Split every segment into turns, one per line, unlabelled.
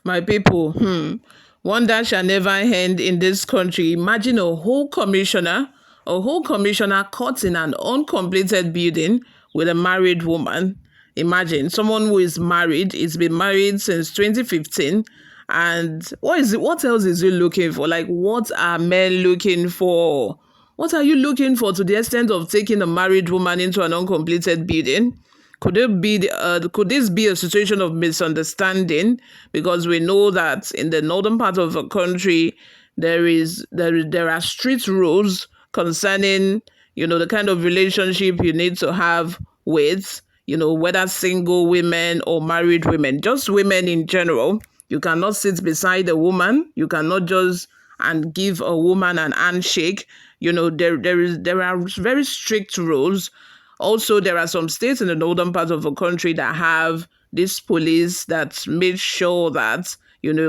My people, wonder shall never end in this country. Imagine a whole commissioner caught in an uncompleted building with a married woman. Imagine someone who is married, he's been married since 2015. And what is it? What else is he looking for? Like, what are men looking for? What are you looking for to the extent of taking a married woman into an uncompleted building? Could this be a situation of misunderstanding? Because we know that in the northern part of the country, there are strict rules concerning the kind of relationship you need to have with whether single women or married women, just women in general. You cannot sit beside a woman. You cannot just and give a woman an handshake. There are very strict rules. Also, there are some states in the northern part of the country that have this police that made sure that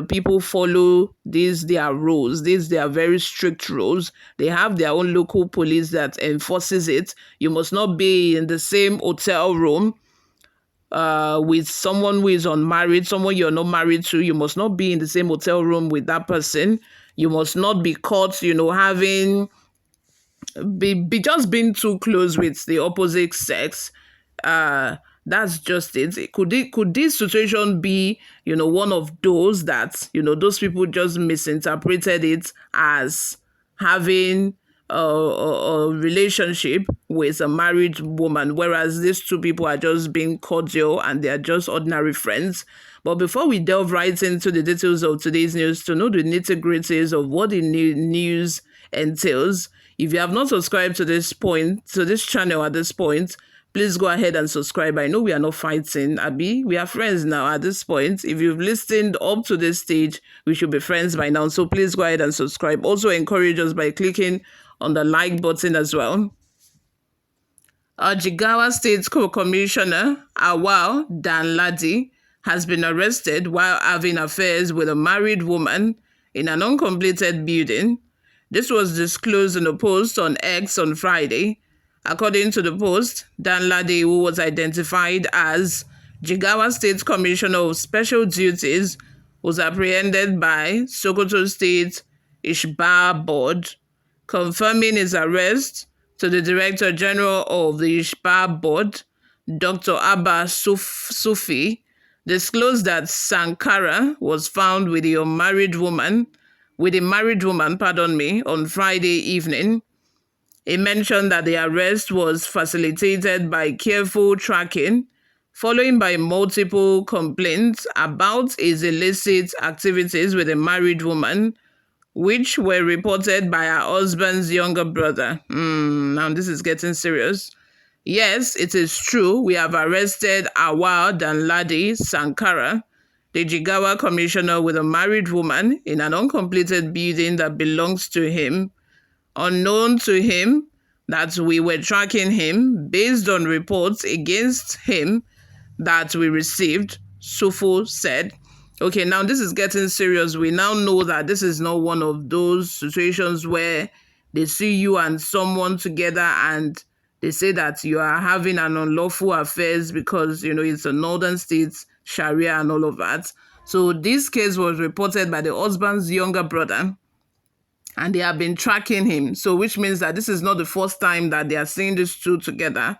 people follow these their rules. These their very strict rules. They have their own local police that enforces it. You must not be in the same hotel room with someone who is unmarried, someone you're not married to. You must not be in the same hotel room with that person. You must not be caught, having be just being too close with the opposite sex. uh that's just it. Could this situation be one of those that those people just misinterpreted it as having a relationship with a married woman, whereas these two people are just being cordial and they are just ordinary friends? But before we delve right into the details of today's news, to know the nitty-gritties of what the news entails, if you have not subscribed to this channel at this point, please go ahead and subscribe. I know we are not fighting, Abby. We are friends now at this point. If you've listened up to this stage, we should be friends by now. So please go ahead and subscribe. Also encourage us by clicking on the like button as well. Jigawa State Co-Commissioner Awal Danladi has been arrested while having affairs with a married woman in an uncompleted building. This was disclosed in a post on X on Friday. According to the post, Danladi, who was identified as Jigawa State Commissioner of Special Duties, was apprehended by Sokoto State Ishba Board. Confirming his arrest to the Director General of the Ishba Board, Dr. Abba Sufi, disclosed that Sankara was found with a married woman, on Friday evening. He mentioned that the arrest was facilitated by careful tracking, following by multiple complaints about his illicit activities with a married woman, which were reported by her husband's younger brother. Now this is getting serious. Yes, it is true. We have arrested Awal Danladi Sankara, the Jigawa commissioner, with a married woman in an uncompleted building that belongs to him. Unknown to him that we were tracking him based on reports against him that we received, Sufu said. Okay, now this is getting serious. We now know that this is not one of those situations where they see you and someone together and they say that you are having an unlawful affairs because, it's a northern states, Sharia and all of that. So this case was reported by the husband's younger brother, and they have been tracking him. So which means that this is not the first time that they are seeing these two together.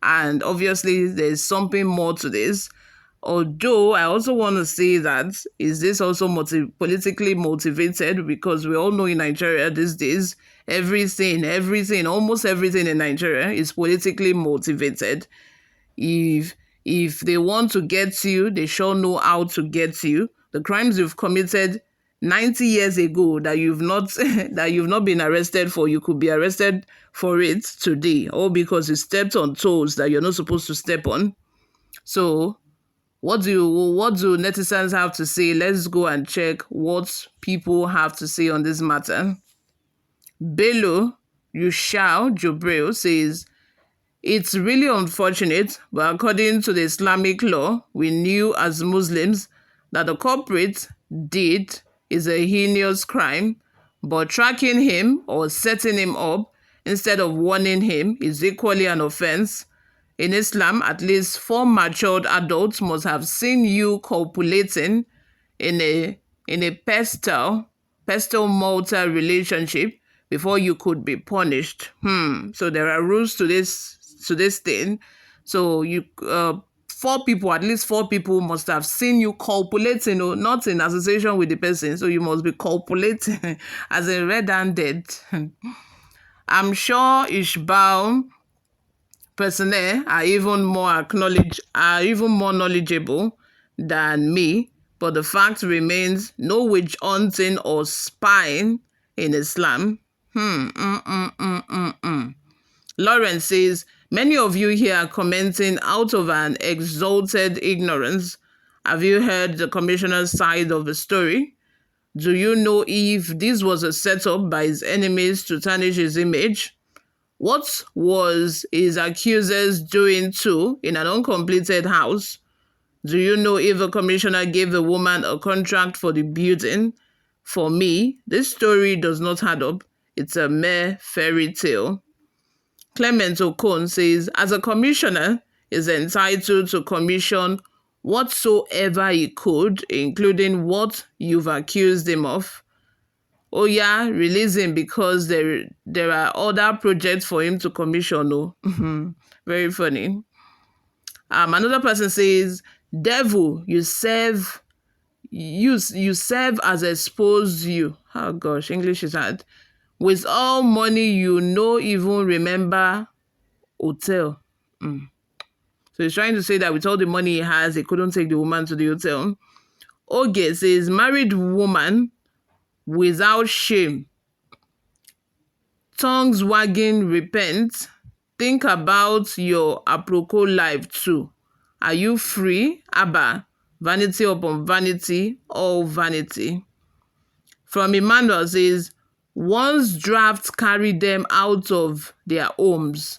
And obviously there's something more to this. Although I also want to say that, is this also politically motivated? Because we all know in Nigeria these days, almost everything in Nigeria is politically motivated. If they want to get you, they sure know how to get you. The crimes you've committed 90 years ago that you've not that you've not been arrested for, you could be arrested for it today, all because you stepped on toes that you're not supposed to step on. So what do netizens have to say? Let's go and check what people have to say on this matter. Bello Yushao Jubril says, it's really unfortunate, but according to the Islamic law, we knew as Muslims that the culprit did is a heinous crime, but tracking him or setting him up instead of warning him is equally an offense. In Islam, at least 4 matured adults must have seen you copulating in a pestle mortar relationship before you could be punished. So there are rules to this thing. So you at least four people must have seen you copulating, not in association with the person. So you must be copulating as in red-handed. I'm sure Ishbal personnel are even more knowledgeable than me, but the fact remains: no witch hunting or spying in Islam. Lawrence says, many of you here are commenting out of an exalted ignorance. Have you heard the commissioner's side of the story? Do you know if this was a setup by his enemies to tarnish his image? What was his accusers doing too in an uncompleted house? Do you know if the commissioner gave the woman a contract for the building? For me, this story does not add up. It's a mere fairy tale. Clement Okon says, as a commissioner, is entitled to commission whatsoever he could, including what you've accused him of. Oh yeah, release him because there are other projects for him to commission. Oh, very funny. Another person says, devil, you serve as exposed you. Oh gosh, English is hard. With all money, you no even remember hotel. So he's trying to say that with all the money he has, he couldn't take the woman to the hotel. Oge says, married woman without shame, tongues wagging, repent. Think about your apropos life too. Are you free? Abba, vanity upon vanity, all vanity. From Emmanuel says, once drafts carry them out of their homes,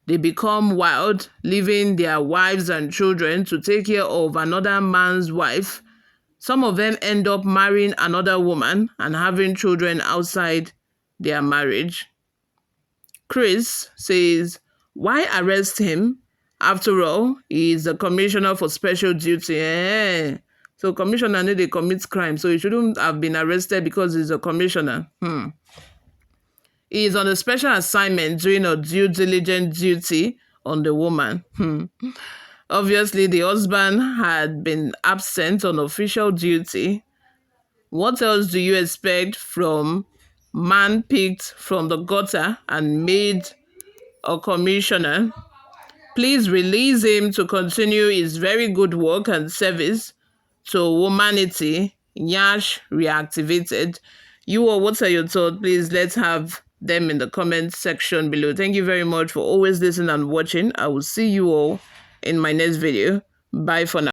they become wild, leaving their wives and children to take care of another man's wife. Some of them end up marrying another woman and having children outside their marriage. Chris says, why arrest him? After all, he is the commissioner for special duty. So commissioner need to commit crime, so he shouldn't have been arrested because he's a commissioner. He is on a special assignment doing a due diligent duty on the woman. Obviously, the husband had been absent on official duty. What else do you expect from man picked from the gutter and made a commissioner? Please release him to continue his very good work and service to humanity. Nyash reactivated. You all, what are your thoughts? Please let's have them in the comment section below. Thank you very much for always listening and watching. I will see you all in my next video. Bye for now.